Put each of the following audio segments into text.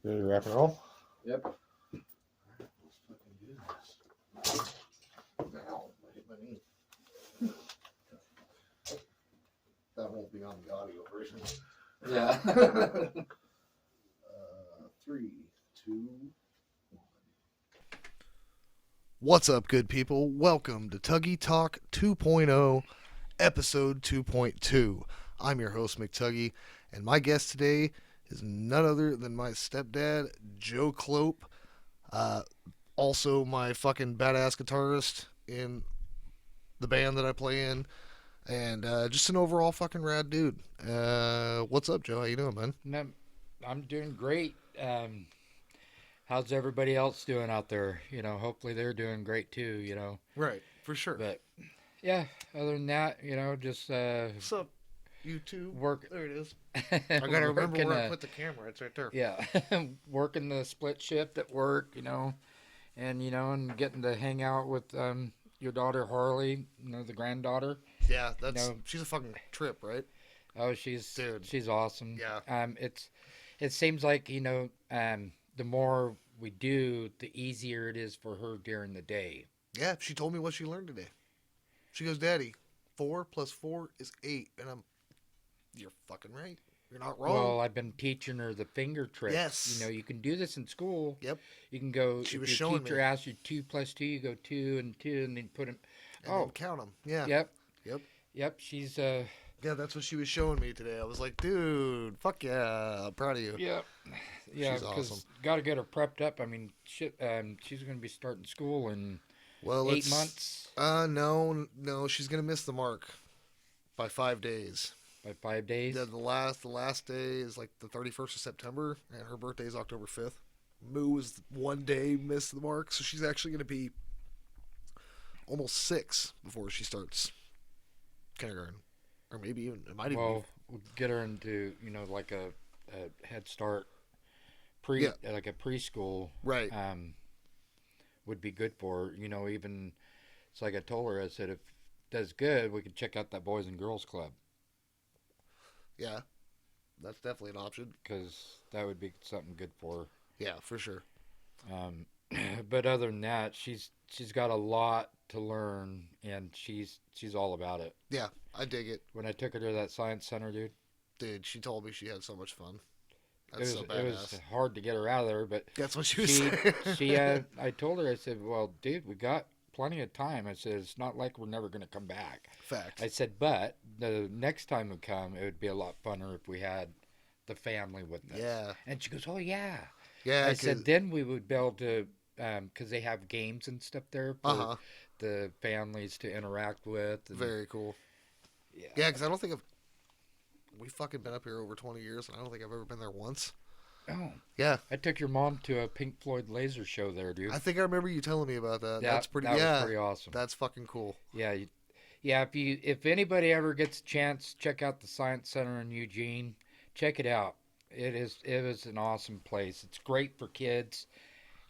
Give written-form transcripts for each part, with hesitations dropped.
Ready to rock and roll? Yep. Let's fucking do this. Ow, I hit my knee. That won't be on the audio version. Yeah. 3, 2, 1. What's up, good people? Welcome to Tuggy Talk 2.0, episode 2.2. I'm your host, McTuggy, and my guest today is none other than my stepdad, Joe Clope, also my fucking badass guitarist in the band that I play in, and just an overall fucking rad dude. What's up, Joe? How you doing, man? No, I'm doing great. How's everybody else doing out there? You know, hopefully they're doing great too, you know. Right, for sure. But, yeah, other than that, you know, just What's up, YouTube? work. There it is. I gotta remember working, where I put the camera. It's right there. Yeah, working the split shift at work, you know, and getting to hang out with your daughter Harley, you know, the granddaughter. Yeah, that's You know, she's a fucking trip, right? Oh, she's awesome. Yeah. It seems like, you know, the more we do, the easier it is for her during the day. Yeah, she told me what she learned today. She goes, Daddy, 4 + 4 is 8. And you're fucking right. You're not wrong. Well, I've been teaching her the finger tricks. Yes. You know, you can do this in school. Yep. You can go, She if was your showing teacher me. asks you 2 + 2, you go 2 and 2, and then put them. And then count them. Yeah. Yep. She's, Yeah, that's what she was showing me today. I was like, dude, fuck yeah. I'm proud of you. yeah, She's because awesome. got to get her prepped up. I mean, shit, she's going to be starting school in Well, 8 months. No, she's going to miss the mark by 5 days. By 5 days? Yeah, the last day is like the 31st of September, and her birthday is October 5th. Moo is 1 day missed the mark, so she's actually going to be almost 6 before she starts kindergarten. Or maybe even, it might even Well, we'll get her into, you know, like a Head Start, like a preschool. Right. Would be good for her. You know, even, it's like I told her, I said, if it does good, we could check out that Boys and Girls Club. Yeah, that's definitely an option. Because that would be something good for her. Yeah, for sure. But other than that, she's got a lot to learn, and she's all about it. Yeah, I dig it. When I took her to that science center, Dude, she told me she had so much fun. it That's so badass. was hard to get her out of there, but That's what she was saying. I told her, I said, well, dude, we got plenty of time. I said, it's not like we're never going to come back. Fact. I said, but the next time we come, it would be a lot funner if we had the family with us. Yeah. And she goes, oh, yeah. Yeah. I said, then we would be able to, because they have games and stuff there for the families to interact with. And, very cool. Yeah. Yeah, because I don't think we've fucking been up here over 20 years, and I don't think I've ever been there once. Oh. Yeah. I took your mom to a Pink Floyd laser show there, dude. I think I remember you telling me about that. That's pretty. That yeah, was pretty awesome. That's fucking cool. Yeah. Yeah, if anybody ever gets a chance, check out the Science Center in Eugene. Check it out. It is an awesome place. It's great for kids,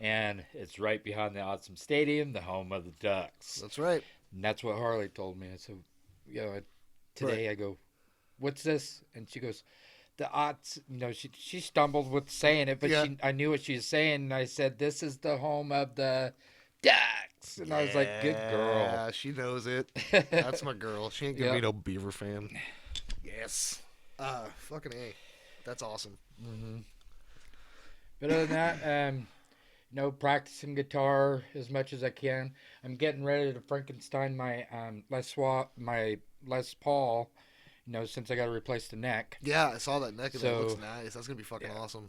and it's right behind the awesome stadium, the home of the Ducks. That's right. And that's what Harley told me. I said, you know, today I go, what's this? And she goes, the odds. You know, she stumbled with saying it, but I knew what she was saying. And I said, this is the home of the Ducks. And I was like, good girl. Yeah, she knows it. That's my girl. She ain't gonna be no Beaver fan. Yes. Fucking A. That's awesome. Mm-hmm. But other than that, you know, practicing guitar as much as I can. I'm getting ready to Frankenstein my Les Paul. You know, since I got to replace the neck. Yeah, I saw that neck and it looks nice. That's gonna be fucking awesome.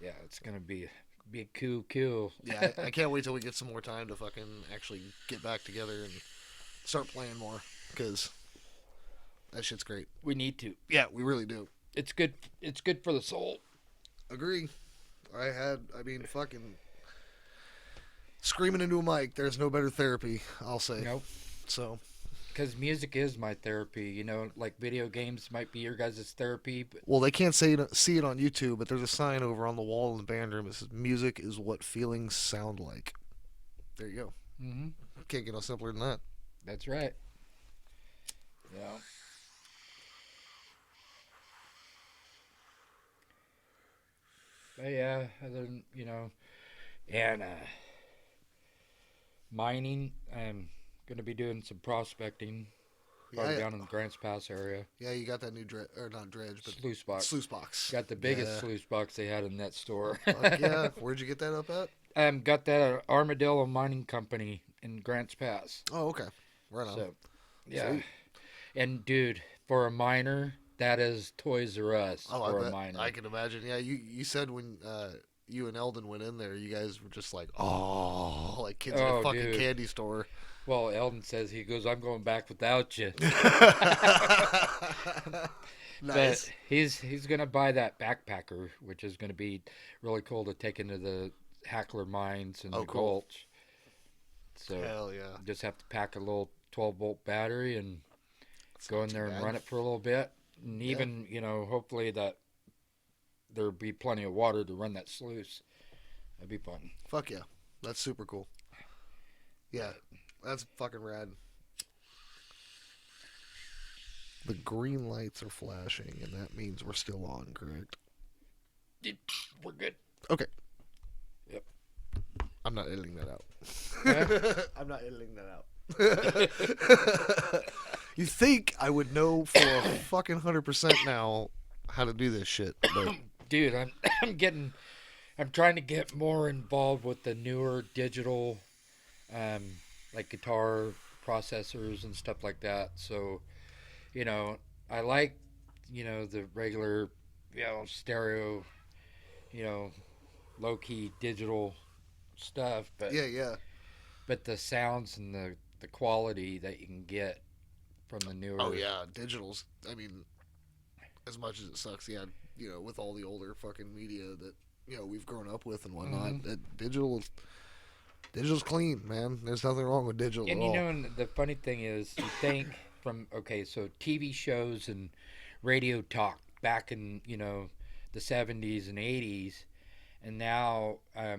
Yeah, it's gonna be cool. Yeah, I can't wait till we get some more time to fucking actually get back together and start playing more, because that shit's great. We need to. Yeah, we really do. It's good. It's good for the soul. Agree. I mean, fucking screaming into a mic. There's no better therapy, I'll say. Nope. So. Because music is my therapy, you know, like video games might be your guys' therapy. But... Well, they can't see it on YouTube, but there's a sign over on the wall in the band room that says, music is what feelings sound like. There you go. Mm-hmm. Can't get no simpler than that. That's right. Yeah. But yeah, other than, and mining, I'm going to be doing some prospecting probably down in the Grants Pass area. Yeah, you got that new not dredge, but sluice box. Sluice box. Got the biggest sluice box they had in that store. Fuck yeah. Where'd you get that up at? Got that at Armadillo Mining Company in Grants Pass. Oh, okay. Right on. So, yeah. Sweet. And dude, for a miner, that is Toys R Us for a miner. I can imagine. Yeah, you said when you and Eldon went in there, you guys were just like, oh, like kids in a fucking candy store. Well, Eldon says, he goes, I'm going back without you. Nice. But he's going to buy that backpacker, which is going to be really cool to take into the Hackler mines and the Gulch. So hell yeah. Just have to pack a little 12-volt battery and go in there and run it for a little bit. And even, hopefully that there'll be plenty of water to run that sluice. That'd be fun. Fuck yeah. That's super cool. Yeah. That's fucking rad. The green lights are flashing, and that means we're still on, correct? We're good. Okay. Yep. I'm not editing that out. Yeah? I'm not editing that out. You think I would know for a fucking 100% now how to do this shit, but... Dude, I'm trying to get more involved with the newer digital, like guitar processors and stuff like that. So, I like, the regular, stereo, low-key digital stuff. But Yeah. But the sounds and the quality that you can get from the newer... Oh, yeah. Digital's, I mean, as much as it sucks, yeah, with all the older fucking media that, we've grown up with and whatnot, that digital's clean, man. There's nothing wrong with digital and at all. And the funny thing is, you think so TV shows and radio talk back in, the 70s and 80s, and now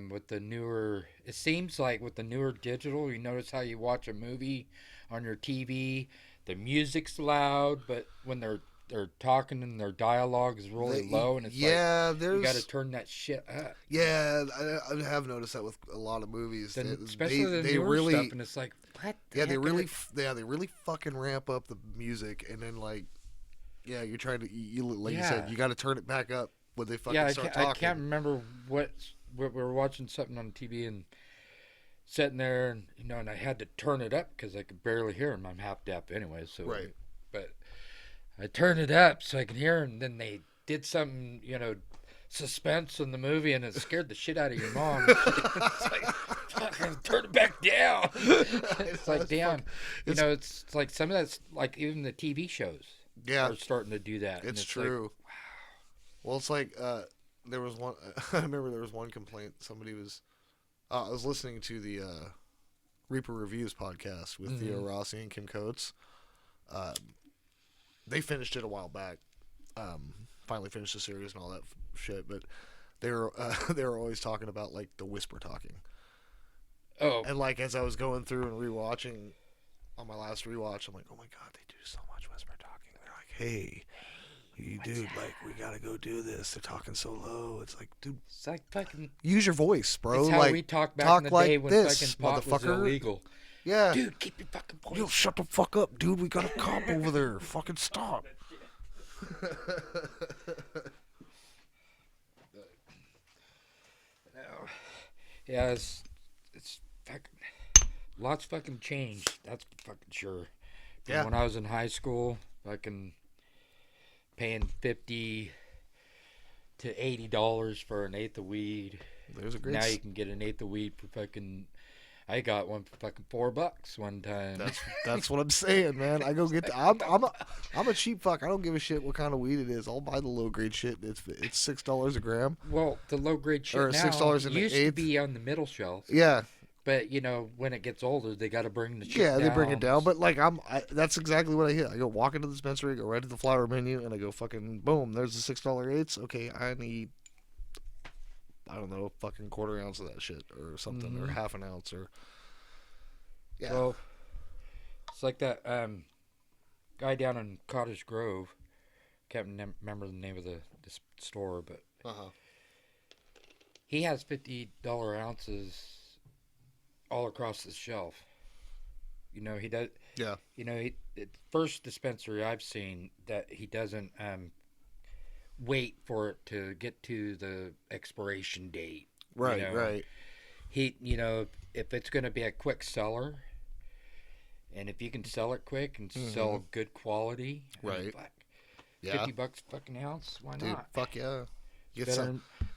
with the newer, it seems like with the newer digital, you notice how you watch a movie on your TV, the music's loud, but when they're talking and their dialogue is really low, and it's you got to turn that shit up. Yeah, I have noticed that with a lot of movies, especially the newer really, stuff, and it's like, what? They really fucking ramp up the music, and then you're trying to, you said, you got to turn it back up when they fucking start talking. I can't remember what we were watching something on TV and sitting there, and and I had to turn it up because I could barely hear them. I'm half deaf anyway, so right. But I turned it up so I could hear them. And then they did something, suspense in the movie, and it scared the shit out of your mom. It's like, fucking turn it back down. It's like, damn. It's like some of that's like even the TV shows are starting to do that. It's true. Like, wow. Well, it's like there was one. I remember there was one complaint. Somebody was. I was listening to the Reaper Reviews podcast with Theo Rossi and Kim Coates. They finished it a while back. Finally finished the series and all that shit, but they were always talking about like the whisper talking. Oh. And like as I was going through and rewatching on my last rewatch, I'm like, oh my god, they do so much whisper talking. They're like, hey, dude, like we gotta go do this. They're talking so low. It's like, dude, it's like fucking use your voice, bro. It's how like we talked back in the day when this, fucking pot was illegal. Yeah. Dude, keep your fucking voice. Yo, shut the fuck up, dude. We got a cop over there. Fucking stop. Yeah, it's fucking lots fucking changed. That's fucking sure. From when I was in high school, fucking paying $50 to $80 for an eighth of weed. There's a great. Now you can get an eighth of weed for fucking. I got one for fucking $4 one time. That's what I'm saying, man. I go get. I'm a cheap fuck. I don't give a shit what kind of weed it is. I'll buy the low grade shit. It's $6 a gram. Well, the low grade shit or now $6 an used eighth. to be on the middle shelf. Yeah. But when it gets older, they got to bring the shit down. Yeah, they bring it down. But like that's exactly what I hit. I go walk into the dispensary, go right to the flower menu, and I go fucking boom. There's the $6 eighths. Okay, I need. I don't know, fucking quarter ounce of that shit or something, or half an ounce or. Yeah. Well, it's like that guy down in Cottage Grove. Can't remember the name of the store, but he has $50 ounces all across the shelf. You know, he does. Yeah. You know, first dispensary I've seen that he doesn't wait for it to get to the expiration date. Right, you know. right. He, you know, if it's going to be a quick seller, and if you can sell it quick and sell good quality, Right. I mean, fuck, Yeah. $50 fucking ounce, why Dude, not? fuck yeah. Get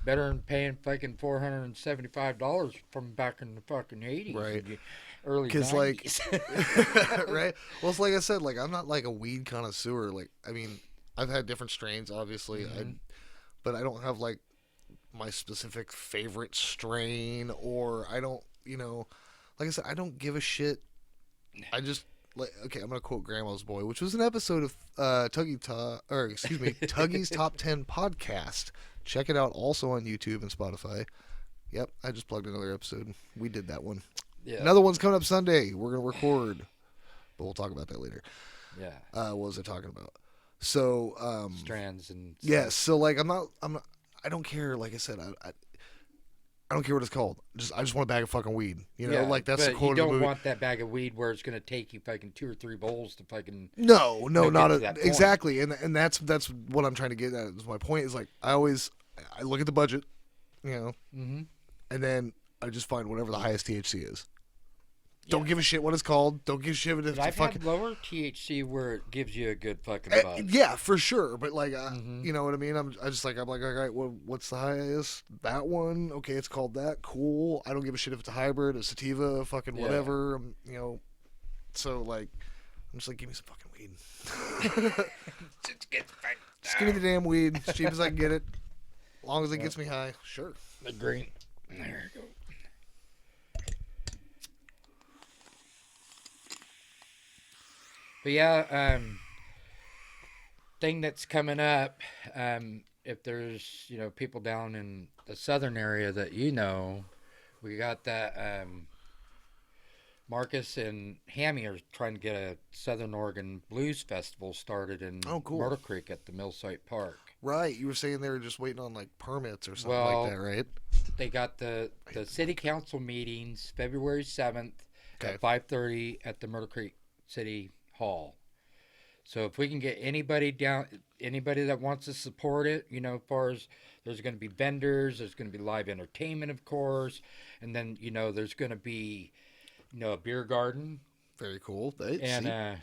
Better than paying fucking $475 from back in the fucking 80s, Right. and early 'Cause, 90s. right? Well, it's like I said, like I'm not like a weed connoisseur. Like, I mean, I've had different strains, obviously, but I don't have like my specific favorite strain, or I don't, you know, like I said, I don't give a shit. I just like, okay, I'm gonna quote Grandma's Boy, which was an episode of Tuggy's Top 10 podcast. Check it out, also on YouTube and Spotify. Yep, I just plugged another episode. We did that one. Yeah. Another one's coming up Sunday. We're gonna record, but we'll talk about that later. Yeah. What was I talking about? So, strands and stuff. yeah. So like, I don't care. Like I said, I don't care what it's called. I just want a bag of fucking weed. You know, like that's the but quote you of the don't movie. want that bag of weed where it's going to take you fucking 2 or 3 bowls to fucking. No, get not to that point. exactly. And that's what I'm trying to get at. Is my point is like I look at the budget, you know, and then I just find whatever the highest THC is. Don't give a shit what it's called. Don't give a shit if it's I've fucking. had lower THC where it gives you a good fucking buzz. Yeah, for sure. But like, you know what I mean? I'm like, all right, well, what's the highest? That one? Okay, it's called that. Cool. I don't give a shit if it's a hybrid, a sativa, fucking whatever. You know. So like, I'm just like, give me some fucking weed. Just give me the damn weed, as cheap as I can get it, as long as it gets me high. Sure. The green. There you go. But yeah, thing that's coming up, if there's, you know, people down in the southern area that you know, we got that Marcus and Hammy are trying to get a Southern Oregon Blues Festival started in Myrtle Creek at the Millsite Park. Right. You were saying they were just waiting on like permits or something Well, like that, right? They got the city council meetings February 7th at 5:30 at the Myrtle Creek City Hall. So if we can get anybody that wants to support it, you know, as far as there's going to be vendors, there's going to be live entertainment, of course, and then, you know, there's going to be, you know, a beer garden. Very cool. Yeah.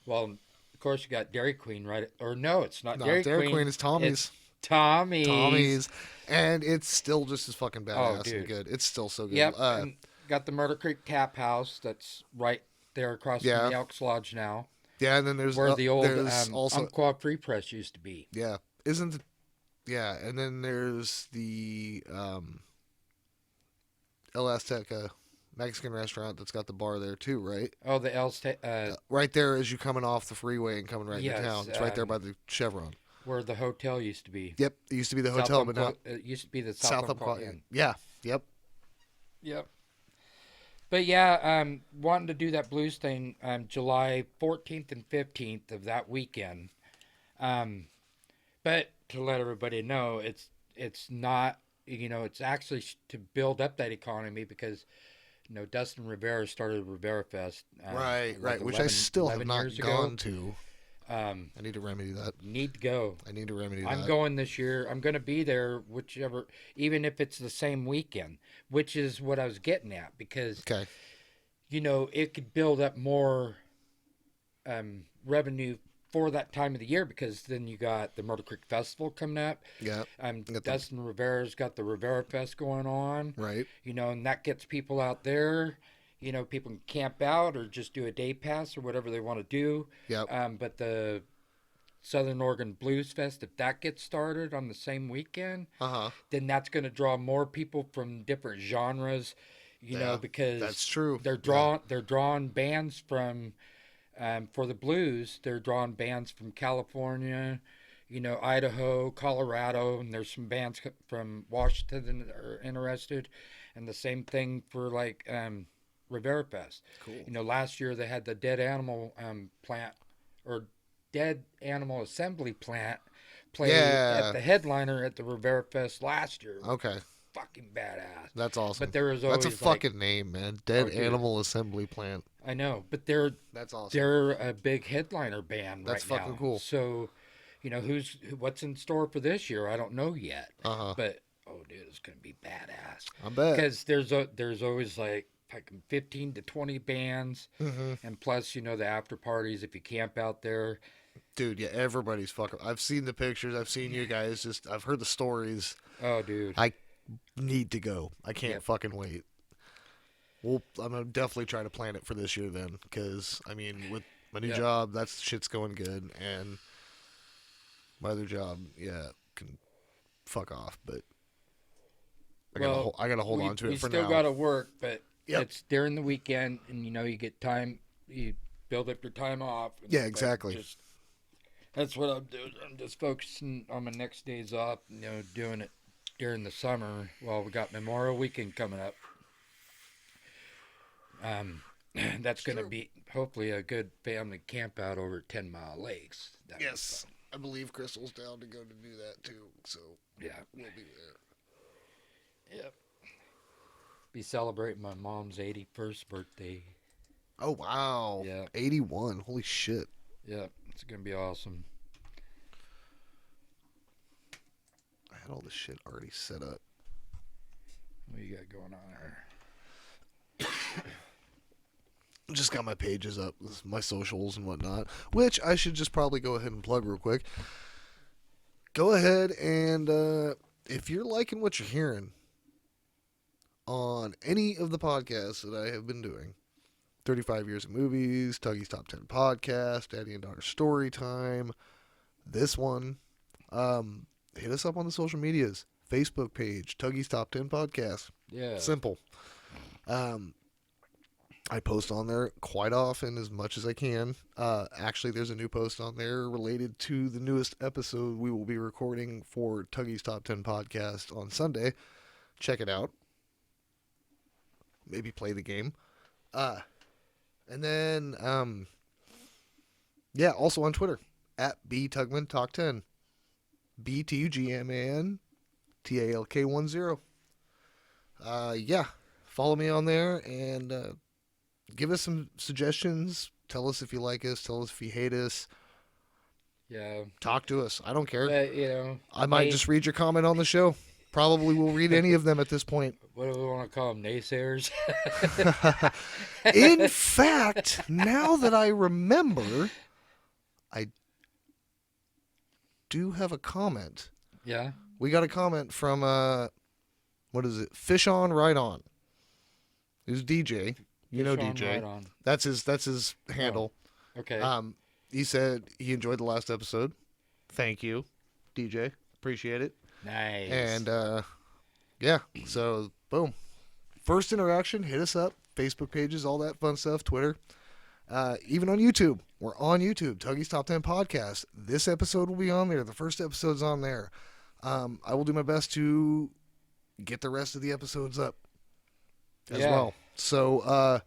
Well, of course, you got Dairy Queen, right? Or no, it's not No, Dairy Queen. Queen. It's Tommy's. It's Tommy's. And it's still just as fucking badass dude. and good. It's still so good. Yep. And got the Myrtle Creek Tap House that's right there across from the Elks Lodge now. Yeah, and then there's where the old also Umpqua Free Press used to be. Yeah, and then there's the El Azteca Mexican restaurant that's got the bar there too, right? Oh, the El right there as you coming off the freeway and coming right into yes, town. It's right there by the Chevron. Where the hotel used to be. Yep, it used to be the hotel, but now it used to be the South Umpqua Inn. Yeah, yep. But yeah, wanting to do that blues thing July 14th and 15th of that weekend. But to let everybody know, it's not, you know, it's actually to build up that economy because, you know, Dustin Rivera started Rivera Fest. Right, which I still have not gone to. I need to remedy that. Need to go. I need to remedy that. I'm going this year. I'm going to be there, even if it's the same weekend, which is what I was getting at because, you know, it could build up more revenue for that time of the year because then you got the Myrtle Creek Festival coming up. Yeah. Dustin Rivera's got the Rivera Fest going on. Right. You know, and that gets people out there. You know, people can camp out or just do a day pass or whatever they want to do. Yep. But the Southern Oregon Blues Fest, if that gets started on the same weekend, then that's going to draw more people from different genres. You know, because that's true. They're drawing bands from for the blues. They're drawing bands from California, you know, Idaho, Colorado, and there's some bands from Washington that are interested, and the same thing for like Rivera Fest. Cool. You know, last year they had the Dead Animal plant or Dead Animal Assembly plant play at the headliner at the Rivera Fest last year. Okay. fucking badass. That's awesome. But there is always That's a fucking name, man. Dead dude. Animal Assembly Plant. I know, but That's awesome. they're a big headliner band That's right now. fucking cool. So, you know, what's in store for this year? I don't know yet. But dude, it's gonna be badass. I bet. Because there's always like 15 to 20 bands, and plus, you know, the after parties if you camp out there. Dude, yeah, everybody's fucking. I've seen the pictures. I've seen you guys. I've heard the stories. Oh, dude. I need to go. I can't fucking wait. I'm gonna definitely try to plan it for this year then, because I mean, with my new job, that shit's going good, and my other job, can fuck off. But I gotta hold on to it for now. We still gotta work, but it's during the weekend, and you know, you get time. You build up your time off. Yeah, exactly. That's what I'm doing. I'm just focusing on my next days off. You know, doing it during the summer. Well, we got Memorial Weekend coming up. That's going to be hopefully a good family camp out over at 10 Mile Lakes. Yes, I believe Crystal's down to go to do that too. So yeah, we'll be there. Yep. Be celebrating my mom's 81st birthday. Oh wow! Yeah, 81. Holy shit! Yeah, it's gonna be awesome. I had all this shit already set up. What you got going on there? Just got my pages up, my socials and whatnot, which I should just probably go ahead and plug real quick. Go ahead and if you're liking what you're hearing on any of the podcasts that I have been doing, 35 Years of Movies, Tuggy's Top 10 Podcast, Daddy and Daughter Story Time, this one, hit us up on the social medias. Facebook page, Tuggy's Top 10 Podcast. Yeah. Simple. I post on there quite often as much as I can. Actually, there's a new post on there related to the newest episode we will be recording for Tuggy's Top 10 Podcast on Sunday. Check it out. Maybe play the game. And then, also on Twitter, at BTugmanTalk10. BTUGMANTALK10. Follow me on there and give us some suggestions. Tell us if you like us. Tell us if you hate us. Yeah. Talk to us. I don't care. But, you know, I might just read your comment on the show. Probably will read any of them at this point. What do we want to call them? Naysayers? In fact, now that I remember, I do have a comment. Yeah. We got a comment from, what is it? Fish On, Right On. Who's DJ. You know DJ. Right On. That's his handle. Oh, okay. He said he enjoyed the last episode. Thank you, DJ. Appreciate it. Nice. And, so, boom. First interaction, hit us up. Facebook pages, all that fun stuff, Twitter. Even on YouTube. We're on YouTube, Tuggy's Top 10 Podcast. This episode will be on there. The first episode's on there. I will do my best to get the rest of the episodes up as well. So,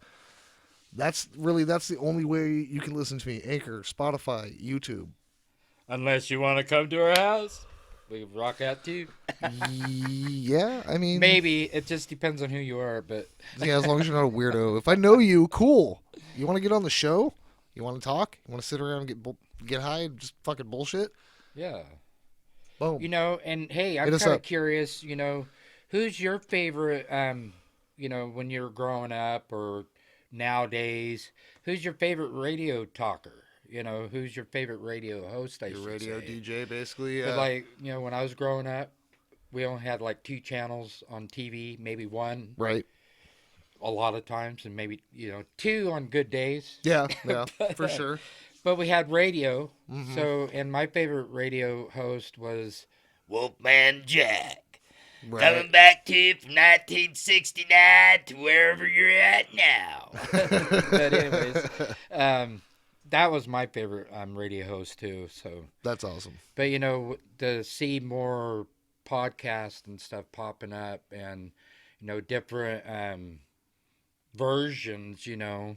that's the only way you can listen to me. Anchor, Spotify, YouTube. Unless you want to come to our house. We can rock out too. Yeah, I mean... Maybe. It just depends on who you are, but... Yeah, as long as you're not a weirdo. If I know you, cool. You want to get on the show? You want to talk? You want to sit around and get high and just fucking bullshit? Yeah. Boom. You know, and hey, I'm kind of curious, you know, who's your favorite, you know, when you're growing up or nowadays, who's your favorite radio talker? You know, who's your favorite radio host, Your radio DJ, basically, yeah. But like, you know, when I was growing up, we only had like 2 channels on TV, maybe 1. Right. A lot of times, and maybe, you know, 2 on good days. Yeah, for sure. But we had radio. Mm-hmm. So, and my favorite radio host was Wolfman Jack. Right. Coming back to you from 1969 to wherever you're at now. But anyways, that was my favorite radio host too. So that's awesome. But you know, to see more podcasts and stuff popping up, and you know, different versions. You know,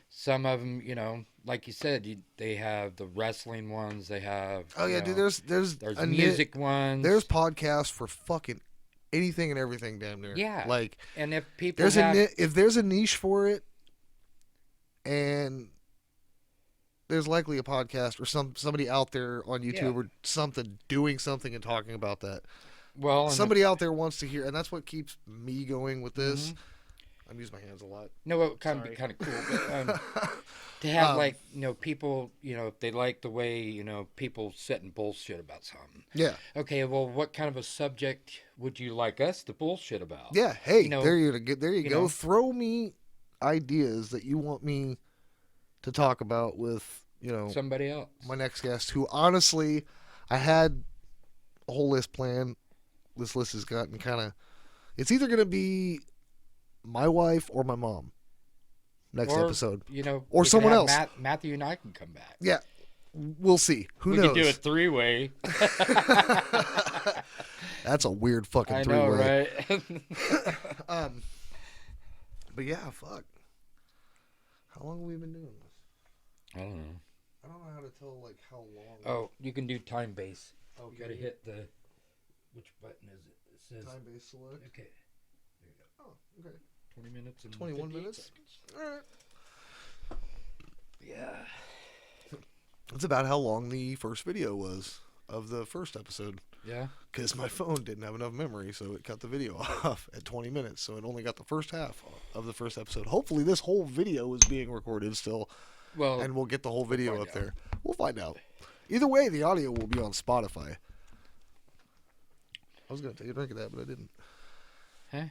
some of them, you know, like you said, they have the wrestling ones. They have dude. There's music ones. There's podcasts for fucking anything and everything, damn near. Yeah. Like, And if people there's have, if there's a niche for it, and there's likely a podcast or somebody out there on YouTube or something doing something and talking about that. well, Somebody out there wants to hear, and that's what keeps me going with this. Mm-hmm. I'm using my hands a lot. No, it would kind of be kind of cool, but to have like people, if they like the way people sit and bullshit about something. Yeah. Okay, well, what kind of a subject would you like us to bullshit about? Yeah. Hey, there you go. Throw me ideas that you want me to talk about with somebody else. My next guest, who honestly, I had a whole list planned. This list has gotten kind of. It's either going to be my wife or my mom. Next episode, or someone else. Matthew and I can come back. Yeah, we'll see. Who knows? We can do a three-way. That's a weird fucking three-way. I know, right? But yeah, fuck. How long have we been doing this? I don't know. I don't know how to tell like how long. Oh, you can do time base. Okay. You gotta hit the. Which button is it? It says time base select. Okay. There you go. Oh, okay. 20 minutes and 21 minutes. Seconds. All right. Yeah. That's about how long the first video was of the first episode. Yeah. Because my phone didn't have enough memory, so it cut the video off at 20 minutes. So it only got the first half of the first episode. Hopefully, this whole video is being recorded still. Well, and we'll get the whole video up there. We'll find out. Either way, the audio will be on Spotify. I was going to take a drink of that, but I didn't. Huh?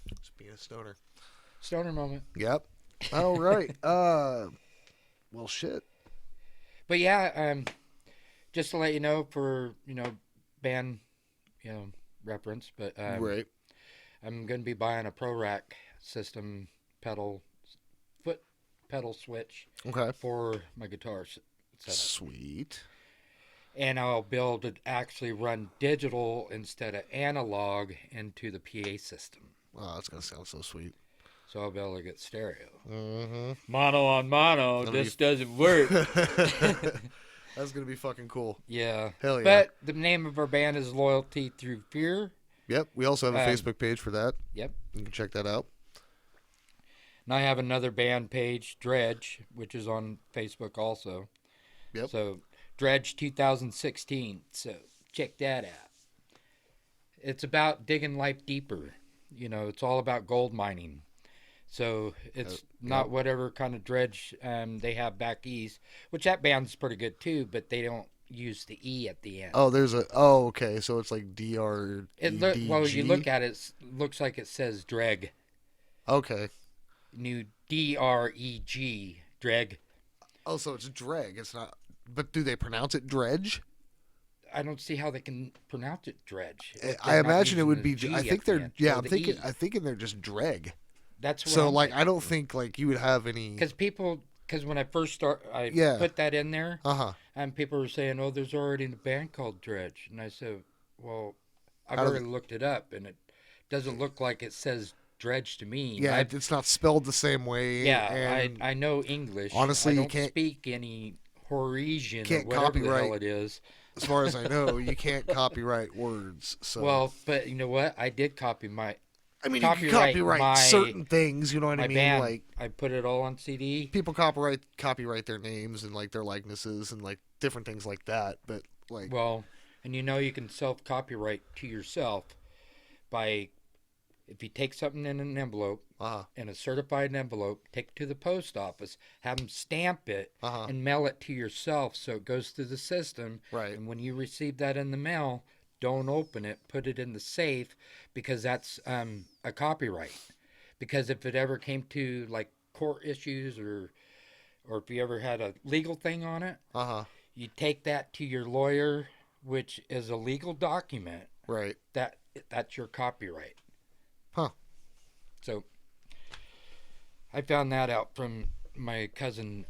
Just being a stoner. Stoner moment. Yep. All right. Well, shit. But yeah, just to let you know for, band, reference, but right. I'm going to be buying a Pro Rack system foot pedal switch for my guitar setup. Sweet. And I'll be able to actually run digital instead of analog into the PA system. Oh, that's going to sound so sweet. So I'll be able to get stereo. Mm-hmm. Mono on mono. This doesn't work. That's going to be fucking cool. Yeah. Hell yeah. But the name of our band is Loyalty Through Fear. Yep. We also have a Facebook page for that. Yep. You can check that out. And I have another band page, Dredge, which is on Facebook also. Yep. So, Dredge 2016. So, check that out. It's about digging life deeper. It's all about gold mining. So, it's not whatever kind of dredge they have back east, which that band's pretty good too, but they don't use the E at the end. Oh, okay. So it's like D-R-E-D-G? Well, you look at it, it looks like it says dreg. Okay. New D-R-E-G, dreg. Oh, so it's dreg. It's not. But do they pronounce it dredge? I don't see how they can pronounce it dredge. I imagine it would be. I think they're. Yeah, I'm thinking they're just dreg. That's what so. I don't think you would have any. Because when I first I put that in there. And people were saying, "Oh, there's already a band called Dredge," and I said, "Well, I've already looked it up, and it doesn't look like it says Dredge to me." Yeah, it's not spelled the same way. Yeah, and I know English. Honestly, I don't you can't speak any Horesian can't or whatever copyright, the hell it is. As far as I know, you can't copyright words. So. Well, but you know what? I did copy my. I mean, you can copyright certain things. You know what I mean? Band, I put it all on CD. People copyright their names and their likenesses and different things like that. But well, and you can self-copyright to yourself by if you take something in an envelope, in a certified envelope, take it to the post office, have them stamp it, and mail it to yourself so it goes through the system. Right. And when you receive that in the mail, don't open it. Put it in the safe because that's a copyright. Because if it ever came to court issues or if you ever had a legal thing on it, you take that to your lawyer, which is a legal document. Right. That's your copyright. Huh. So I found that out from my cousin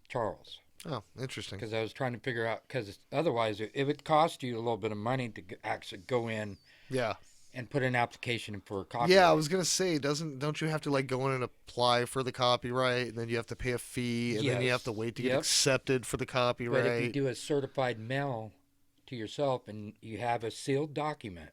Charles. Oh, interesting. Because I was trying to figure out, because otherwise it would cost you a little bit of money to actually go in. Yeah. And put an application in for a copyright. Yeah, I was gonna say, don't you have to go in and apply for the copyright, and then you have to pay a fee, and then you have to wait to get accepted for the copyright. But if you do a certified mail to yourself, and you have a sealed document.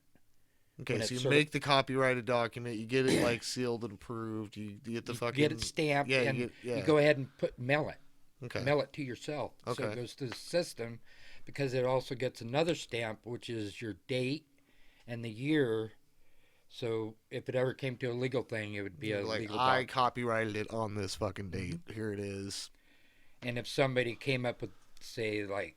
Okay, When so it's you make the copyrighted document, you get it like sealed and approved. You get the fucking get it stamped, yeah, and you you go ahead and mail it. okay. Mail it to yourself. So Okay. it goes to the system, because it also gets another stamp, which is your date and the year. So if it ever came to a legal thing, it would be a like legal I document. copyrighted it on this fucking date. Here it is. And if somebody came up with, say, like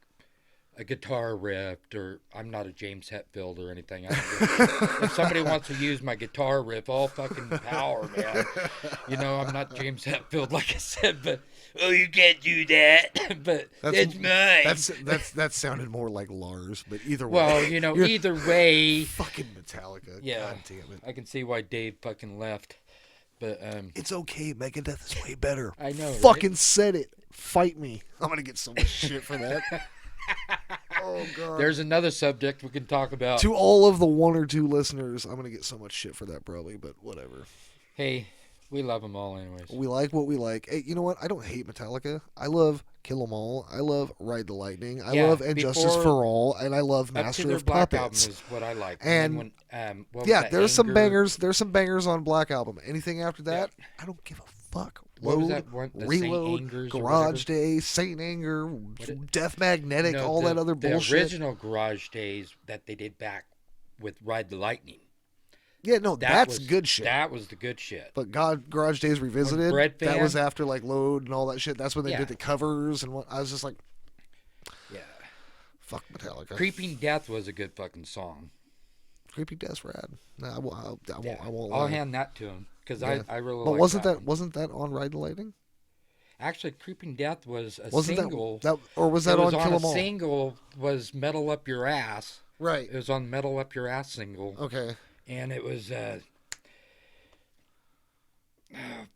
a guitar riff, or I'm not a James Hetfield or anything. If somebody wants to use my guitar riff, all fucking power, man. You know, I'm not James Hetfield, like I said, but oh, you can't do that. But that's mine. That sounded more like Lars, but either way. Well, you know, either way, fucking Metallica. yeah. God damn it. I can see why Dave fucking left. But it's okay. Megadeth is way better. I know. Fucking right? said it. Fight me. I'm gonna get so much shit for that. Oh god. There's another subject we can talk about. To all of the 1 or 2 listeners, I'm gonna get so much shit for that probably, but whatever. Hey, we love them all anyways. We like what we like. Hey, you know what? I don't hate Metallica. I love Kill 'Em All. I love Ride the Lightning. I love And Justice for All, and I love Master of Black Puppets. Album is what I like. And when, what was yeah, that, there's some Anger? bangers. There's some bangers on Black Album. Anything after that, I don't give a fuck. What was Load, that one? The Reload, Saint Angers or Garage whatever? Day, Saint Anger, Death Magnetic, No, all that other the bullshit. original Garage Days that they did back with Ride the Lightning. Yeah, no, that's was, good shit. That was the good shit. But Garage Days Revisited, Bread that Fan- was after like Load and all that shit. That's when they Yeah. did the covers and what. I was just like, Yeah. fuck Metallica. Creeping Death was a good fucking song. Creepy Death's rad. No, I won't. I won't I'll lie. hand that to him because Yeah. I really. But like wasn't that on Ride the Lightning? Actually, Creeping Death was a Wasn't single. that or was that it was on Kill 'Em a All? single was Metal Up Your Ass. Right. It was on Metal Up Your Ass single. Okay. And it was oh,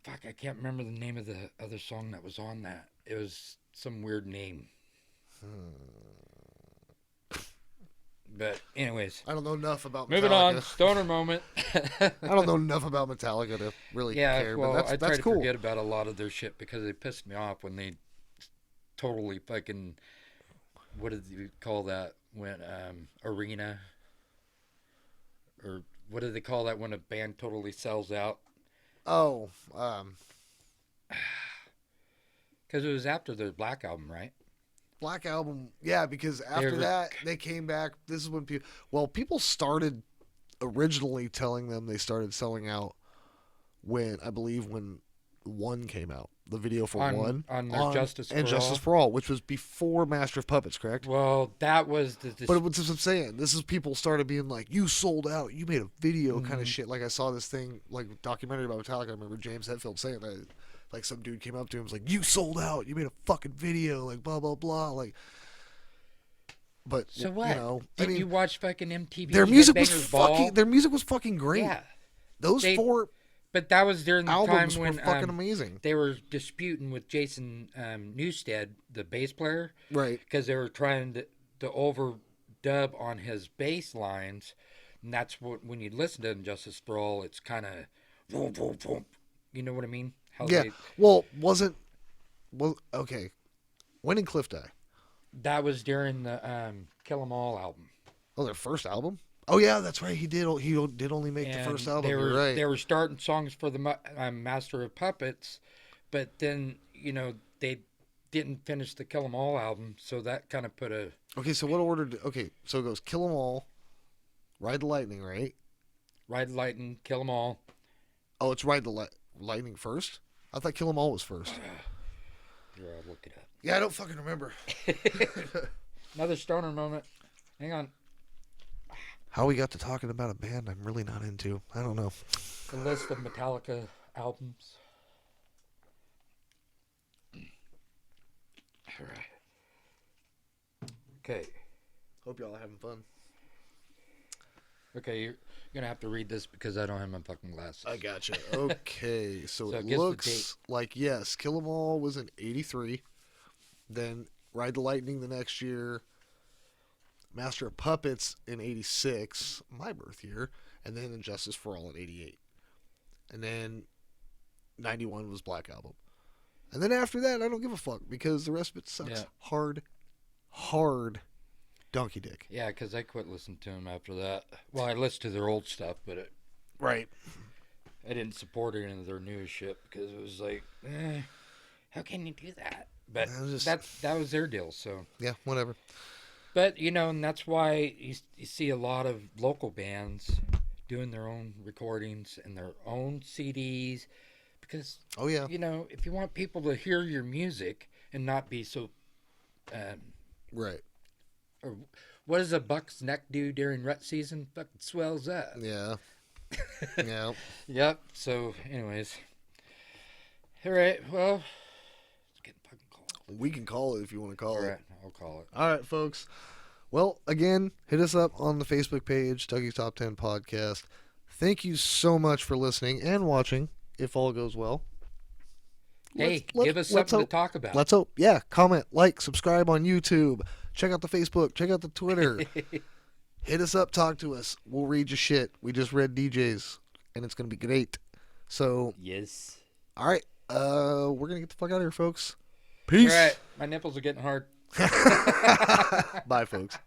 fuck, I can't remember the name of the other song that was on that. It was some weird name. But anyways, I don't know enough about Metallica. moving on, stoner moment. I don't know enough about Metallica to really care. Well, but I try that's to cool. forget about a lot of their shit because they pissed me off when they totally fucking, what did you call that when arena, or what do they call that when a band totally sells out? Oh, Because it was after their Black Album, right? Black Album, yeah, because after that they came back. This is when people started originally telling them they started selling out when I believe when One came out, the video for One on their Justice for Justice All. for All, which was before Master of Puppets, correct? Well, that was But it was just what I'm saying. This is people started being like, "You sold out. You made a video kind of shit." Like I saw this thing, like documentary about Metallica. I remember James Hetfield saying that. Like some dude came up to him, was like, "You sold out. You made a fucking video." Like blah blah blah. Like, but So what? You know, Didn't you watch fucking MTV? their music was Headbangers Ball? fucking. Their music was fucking great. Yeah, Those 4 but that was during the albums time were when fucking amazing. they were disputing with Jason Newsted, the bass player, Right. because they were trying to overdub on his bass lines, and that's what when you listen to Injustice for All, it's kind of, you know what I mean? How Yeah. Well, okay. When did Cliff die? that was during the Kill 'Em All album. Oh, their first album. Oh yeah, that's right. He did only make the first album. You're right. They were starting songs for the Master of Puppets, but then they didn't finish the Kill 'Em All album, so that kind of put a. Okay, so what order? Okay, so it goes Kill 'Em All, Ride the Lightning, right? Ride the Lightning, Kill 'Em All. Oh, it's Ride the Lightning first. I thought Kill 'Em All was first. Here, I'll look it up. Yeah, I don't fucking remember. Another stoner moment. Hang on. How we got to talking about a band I'm really not into. I don't know. The list of Metallica albums. All right. Okay. Hope y'all are having fun. Okay, you're gonna have to read this because I don't have my fucking glasses. I gotcha. Okay, so it guess the looks like, yes, Kill 'Em All was in 83. Then Ride the Lightning the next year. Master of Puppets in 86, my birth year. And then Injustice for All in 88. And then 91 was Black Album. And then after that, I don't give a fuck because the rest of it sucks. Yeah. Hard. Donkey Dick. Yeah, because I quit listening to them after that. Well, I listened to their old stuff, but Right. I didn't support any of their new shit because it was like, how can you do that? But that was their deal, so. Yeah, whatever. But, and that's why you see a lot of local bands doing their own recordings and their own CDs because, oh yeah, if you want people to hear your music and not be so, right. Or what does a buck's neck do during rut season? Fucking swells up. Yeah. Yeah. Yep. So, anyways. All right. Well, it's getting fucking cold. We can call it if you want to call it. All right. I'll call it. All right, folks. Well, again, hit us up on the Facebook page, Tuggy's Top 10 Podcast. Thank you so much for listening and watching, if all goes well. Hey, give us something to talk about. Let's hope. Yeah, comment, like, subscribe on YouTube. Check out the Facebook. Check out the Twitter. Hit us up. Talk to us. We'll read your shit. We just read DJ's, and it's going to be great. So, yes. All right. We're going to get the fuck out of here, folks. Peace. All right. My nipples are getting hard. Bye, folks.